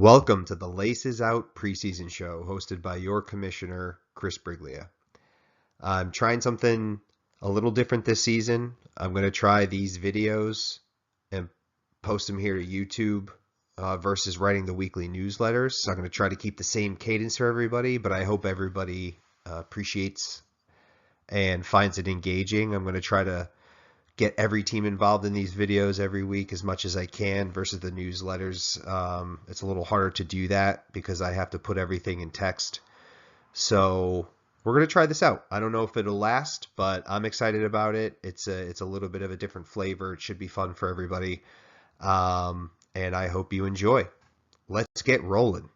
Welcome to the Laces Out Preseason Show, hosted by your commissioner, Chris Briglia. I'm trying something a little different this season. I'm going to try these videos and post them here to YouTube versus writing the weekly newsletters. So I'm going to try to keep the same cadence for everybody, but I hope everybody appreciates and finds it engaging. I'm going to try to get every team involved in these videos every week as much as I can versus the newsletters. It's a little harder to do that because I have to put everything in text. So we're going to try this out. I don't know if it'll last, but I'm excited about it. It's a little bit of a different flavor. It should be fun for everybody. And I hope you enjoy. Let's get rolling.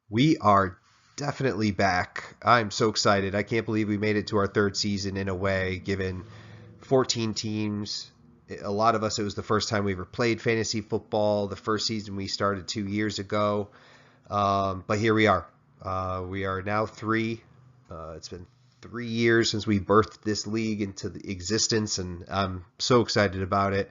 We are definitely back. I'm so excited. I can't believe we made it to our third season in a way, given 14 teams. A lot of us, it was the first time we ever played fantasy football. The first season we started 2 years ago. But here we are. We are now three. It's been 3 years since we birthed this league into the existence, and I'm so excited about it.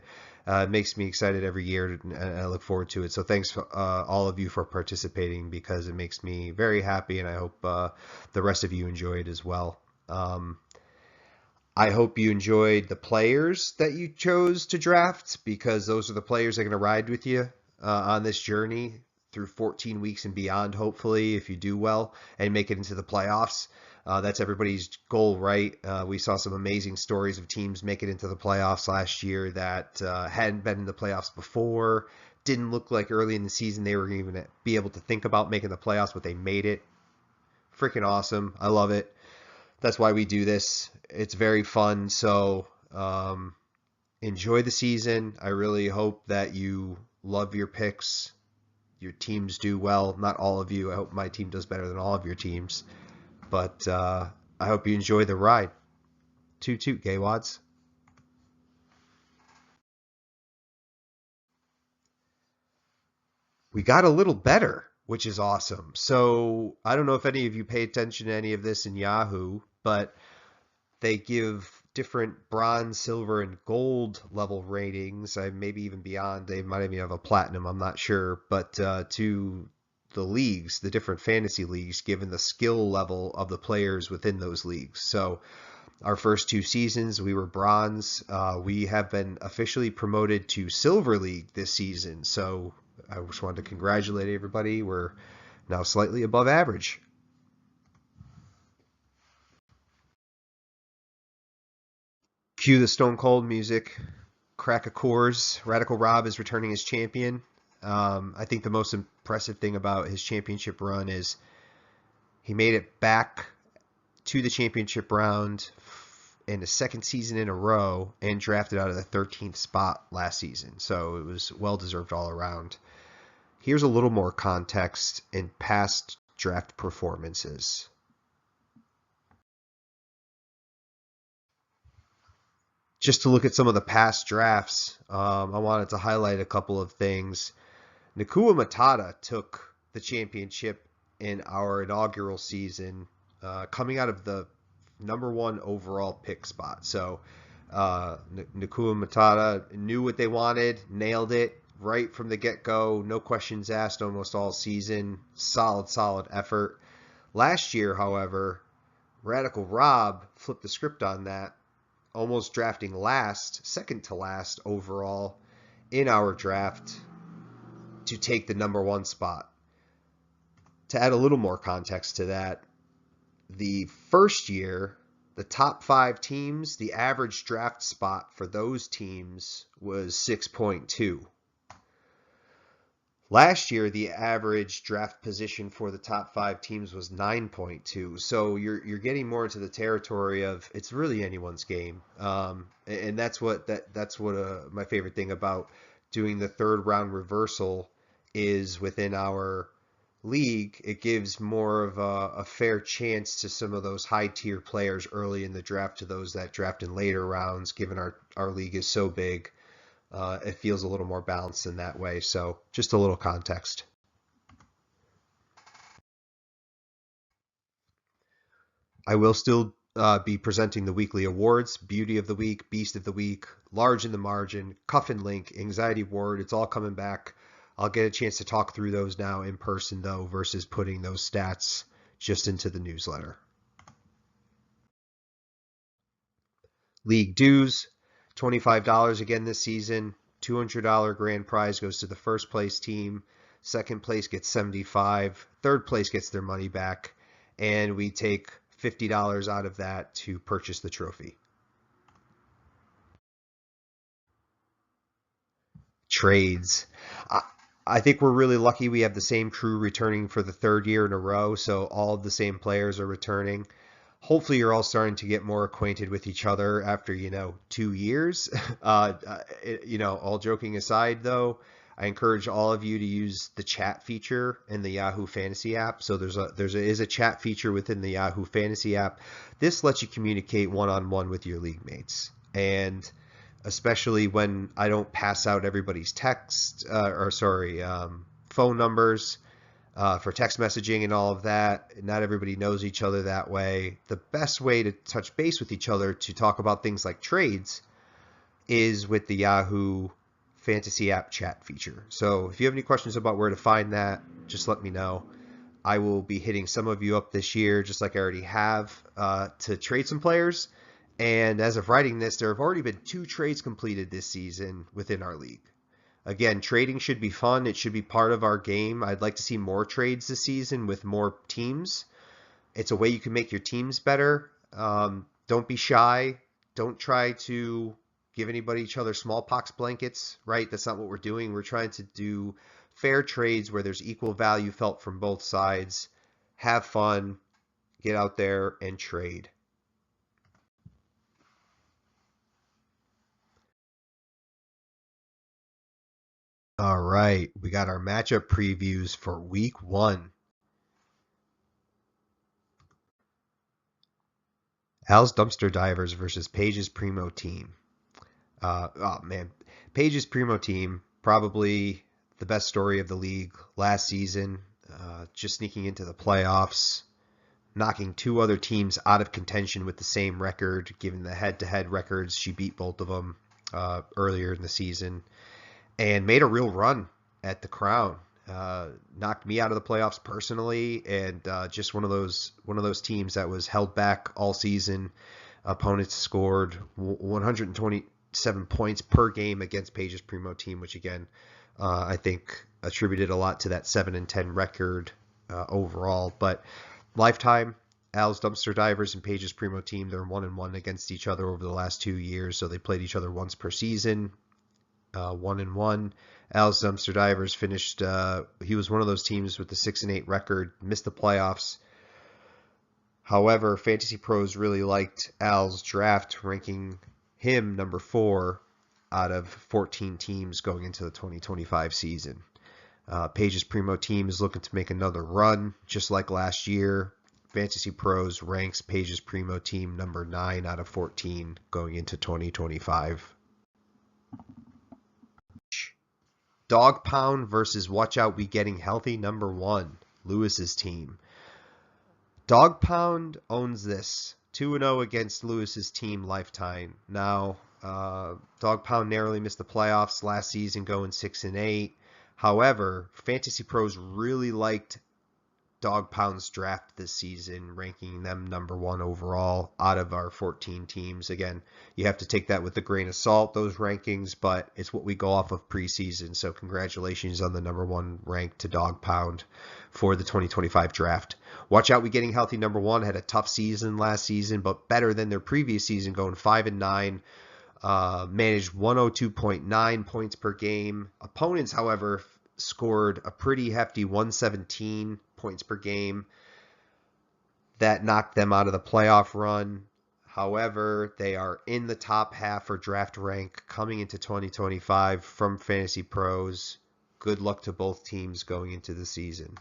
It makes me excited every year, and I look forward to it. So thanks for, all of you for participating, because it makes me very happy, and I hope the rest of you enjoy it as well. I hope you enjoyed the players that you chose to draft, because those are the players that are going to ride with you on this journey through 14 weeks and beyond, hopefully, if you do well and make it into the playoffs. That's everybody's goal, right? We saw some amazing stories of teams make it into the playoffs last year that hadn't been in the playoffs before. Didn't look like early in the season they were even to be able to think about making the playoffs, but they made it. Freaking awesome. I love it. That's why we do this. It's very fun. So enjoy the season. I really hope that you love your picks. Your teams do well. Not all of you. I hope my team does better than all of your teams. But I hope you enjoy the ride. Toot toot, gay wads. We got a little better, which is awesome. So I don't know if any of you pay attention to any of this in Yahoo, but they give different bronze, silver, and gold level ratings. Maybe even beyond. They might even have a platinum. I'm not sure. But to the leagues, the different fantasy leagues, given the skill level of the players within those leagues. So our first 2 seasons, we were bronze. We have been officially promoted to Silver League this season. So I just wanted to congratulate everybody. We're now slightly above average. Cue the Stone Cold music. Crack a Coors. Radical Rob is returning as champion. I think the most impressive thing about his championship run is he made it back to the championship round in the second season in a row and drafted out of the 13th spot last season. So it was well deserved all around. Here's a little more context in past draft performances. Just to look at some of the past drafts, I wanted to highlight a couple of things. Nakua Matata took the championship in our inaugural season, coming out of the #1 overall pick spot. So Nakua Matata knew what they wanted, nailed it right from the get-go, no questions asked almost all season. Solid effort. Last year, however, Radical Rob flipped the script on that, almost drafting second to last overall in our draft to take the #1 spot. To add a little more context to that, the first year, the top 5 teams, the average draft spot for those teams was 6.2. Last year, the average draft position for the top 5 teams was 9.2. So you're getting more into the territory of it's really anyone's game, and that's what my favorite thing about doing the third round reversal is within our league. It gives more of a fair chance to some of those high tier players early in the draft to those that draft in later rounds. Given our league is so big. It feels a little more balanced in that way. So just a little context. I will still be presenting the weekly awards: Beauty of the Week, Beast of the Week, Large in the Margin, Cuff and Link, Anxiety Award. It's all coming back. I'll get a chance to talk through those now in person, though, versus putting those stats just into the newsletter. League dues, $25 again this season. $200 grand prize goes to the first place team. Second place gets $75. Third place gets their money back. And we take $50 out of that to purchase the trophy. Trades. I think we're really lucky we have the same crew returning for the third year in a row, so all of the same players are returning. Hopefully you're all starting to get more acquainted with each other after, 2 years. All joking aside, though, I encourage all of you to use the chat feature in the Yahoo Fantasy app. So there is a chat feature within the Yahoo Fantasy app. This lets you communicate one-on-one with your league mates. And especially when I don't pass out everybody's phone numbers for text messaging and all of that. Not everybody knows each other that way. The best way to touch base with each other to talk about things like trades is with the Yahoo Fantasy app chat feature. So if you have any questions about where to find that, just let me know. I will be hitting some of you up this year, just like I already have, to trade some players. And as of writing this, there have already been 2 trades completed this season within our league. Again, trading should be fun. It should be part of our game. I'd like to see more trades this season with more teams. It's a way you can make your teams better. Don't be shy. Don't try to give anybody each other smallpox blankets, right? That's not what we're doing. We're trying to do fair trades where there's equal value felt from both sides. Have fun. Get out there and trade. All right, we got our matchup previews for week 1. Al's Dumpster Divers versus Paige's Primo Team. Paige's Primo Team, probably the best story of the league last season, just sneaking into the playoffs, knocking 2 other teams out of contention with the same record. Given the head-to-head records, she beat both of them earlier in the season, and made a real run at the crown. Knocked me out of the playoffs personally, and just one of those teams that was held back all season. Opponents scored 127 points per game against Paige's Primo Team, which again, I think attributed a lot to that 7-10 record overall. But lifetime, Al's Dumpster Divers and Paige's Primo Team, they're 1-1 against each other over the last 2 years, so they played each other once per season. 1-1. Al's Dumpster Divers finished. He was one of those teams with the 6-8 record, missed the playoffs. However, Fantasy Pros really liked Al's draft, ranking him number 4 out of 14 teams going into the 2025 season. Paige's Primo Team is looking to make another run, just like last year. Fantasy Pros ranks Paige's Primo Team number 9 out of 14 going into 2025. Dog Pound versus Watch Out We Getting Healthy number 1, Lewis's team. Dog Pound owns this. 2-0 against Lewis's team lifetime. Now, Dog Pound narrowly missed the playoffs last season, going 6-8. However, Fantasy Pros really liked Dog Pound's draft this season, ranking them number 1 overall out of our 14 teams. Again, you have to take that with a grain of salt, those rankings, but it's what we go off of preseason. So congratulations on the number 1 rank to Dog Pound for the 2025 draft. Watch Out We Getting Healthy number 1 had a tough season last season, but better than their previous season, going 5-9. Managed 102.9 points per game. Opponents, however, scored a pretty hefty 117 points per game. That knocked them out of the playoff run. However, they are in the top half for draft rank coming into 2025 from Fantasy Pros. Good luck to both teams going into the season.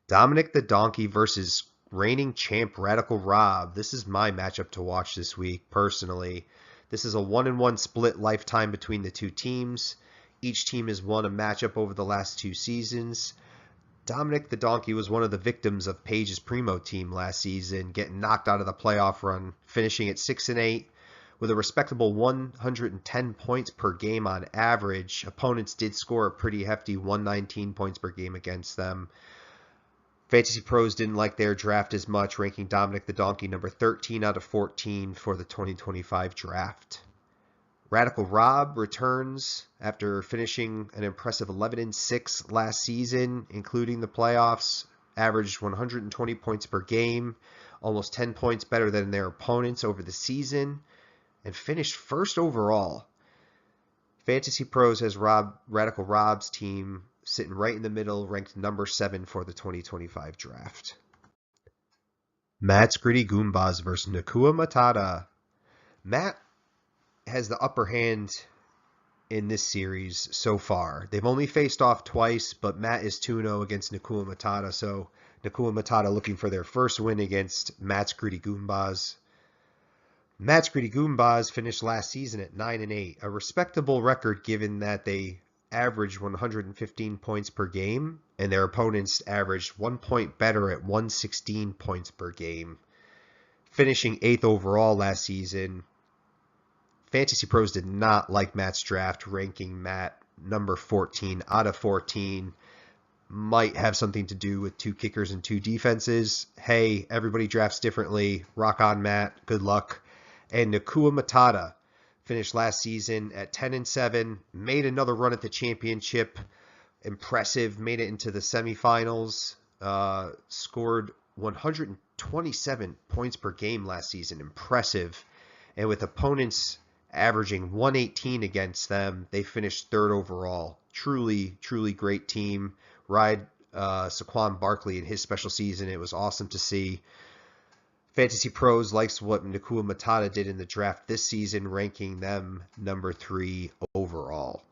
Dominic the Donkey versus reigning champ Radical Rob. This is my matchup to watch this week, personally. This is a 1-1 split lifetime between the 2 teams. Each team has won a matchup over the last 2 seasons. Dominic the Donkey was one of the victims of Page's Primo team last season, getting knocked out of the playoff run, finishing at 6-8 with a respectable 110 points per game on average. Opponents did score a pretty hefty 119 points per game against them. Fantasy Pros didn't like their draft as much, ranking Dominic the Donkey number 13 out of 14 for the 2025 draft. Radical Rob returns after finishing an impressive 11-6 last season, including the playoffs, averaged 120 points per game, almost 10 points better than their opponents over the season, and finished first overall. Fantasy Pros has Radical Rob's team sitting right in the middle, ranked number 7 for the 2025 draft. Matt's Gritty Goombas versus Nakua Matata. Matt has the upper hand in this series so far. They've only faced off twice, but Matt is 2-0 against Nakua Matata, so Nakua Matata looking for their first win against Matt's Gritty Goombas. Matt's Gritty Goombas finished last season at 9-8, a respectable record given that they averaged 115 points per game, and their opponents averaged 1 point better at 116 points per game. Finishing 8th overall last season, Fantasy Pros did not like Matt's draft, ranking Matt number 14 out of 14. Might have something to do with 2 kickers and 2 defenses. Hey, everybody drafts differently. Rock on, Matt. Good luck. And Nakua Matata finished last season at 10-7, made another run at the championship. Impressive, made it into the semifinals, scored 127 points per game last season. Impressive. And with opponents averaging 118 against them, they finished 3rd overall. Truly, truly great team. Ride Saquon Barkley in his special season. It was awesome to see. Fantasy Pros likes what Nakua Matata did in the draft this season, ranking them number 3 overall.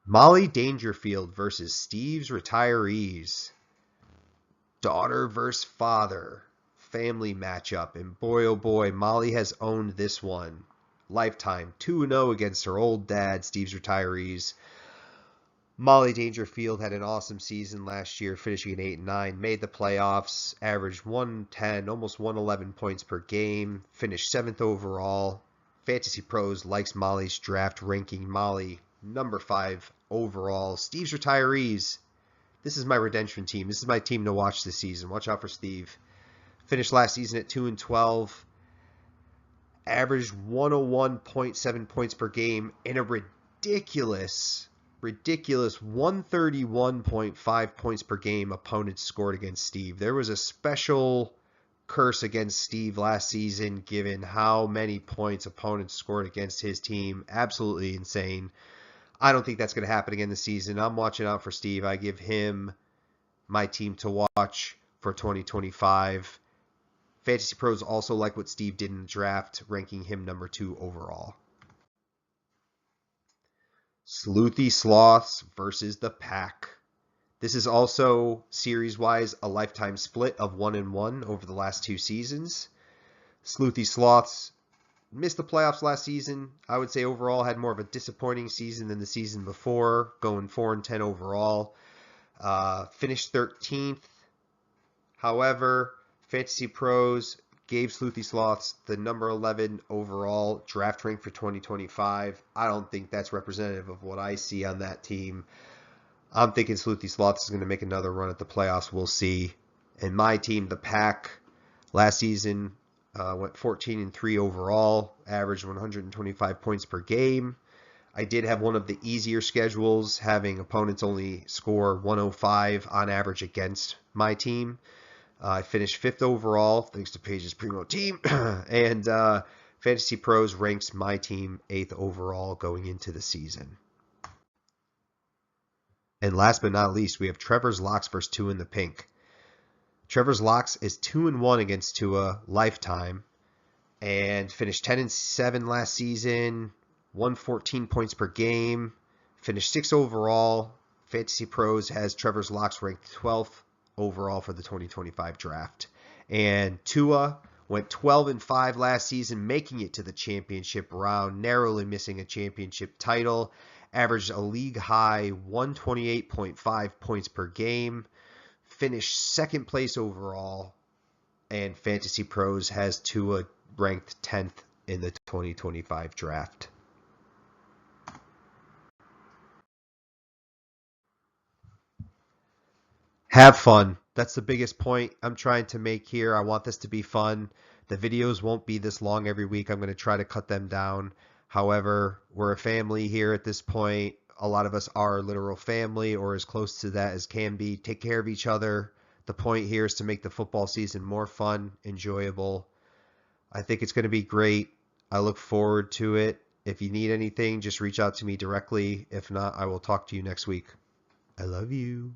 Molly Dangerfield versus Steve's Retirees. Daughter versus father. Family matchup. And boy, oh boy, Molly has owned this one. Lifetime 2-0 against her old dad, Steve's Retirees. Molly Dangerfield had an awesome season last year, finishing at 8-9, made the playoffs, averaged 110, almost 111 points per game, finished 7th overall. Fantasy Pros likes Molly's draft, ranking Molly number 5 overall. Steve's Retirees. This is my redemption team. This is my team to watch this season. Watch out for Steve. Finished last season at 2-12. Averaged 101.7 points per game in a ridiculous 131.5 points per game opponents scored against Steve. There was a special curse against Steve last season given how many points opponents scored against his team. Absolutely insane. I don't think that's going to happen again this season. I'm watching out for Steve. I give him my team to watch for 2025. Fantasy Pros also like what Steve did in the draft, ranking him number 2 overall. Sleuthy Sloths versus the Pack. This is also, series-wise, a lifetime split of 1-1 over the last 2 seasons. Sleuthy Sloths missed the playoffs last season. I would say overall had more of a disappointing season than the season before, going 4-10 overall. Finished 13th. However, Fantasy Pros gave Sleuthy Sloths the number 11 overall draft rank for 2025. I don't think that's representative of what I see on that team. I'm thinking Sleuthy Sloths is going to make another run at the playoffs. We'll see. And my team, the Pack, last season went 14-3 overall, averaged 125 points per game. I did have one of the easier schedules, having opponents only score 105 on average against my team. I finished 5th overall, thanks to Page's Primo team. And Fantasy Pros ranks my team 8th overall going into the season. And last but not least, we have Trevor's Locks versus Tua in the Pink. Trevor's Locks is 2-1 against Tua lifetime and finished 10-7 last season, 114 points per game, finished 6th overall. Fantasy Pros has Trevor's Locks ranked 12th overall for the 2025 draft. And Tua went 12-5 last season, making it to the championship round, narrowly missing a championship title. averaged a league high 128.5 points per game, finished second place overall, and Fantasy Pros has Tua ranked 10th in the 2025 draft. Have fun. That's the biggest point I'm trying to make here. I want this to be fun. The videos won't be this long every week. I'm going to try to cut them down. However, we're a family here at this point. A lot of us are literal family or as close to that as can be. Take care of each other. The point here is to make the football season more fun, enjoyable. I think it's going to be great. I look forward to it. If you need anything, just reach out to me directly. If not, I will talk to you next week. I love you.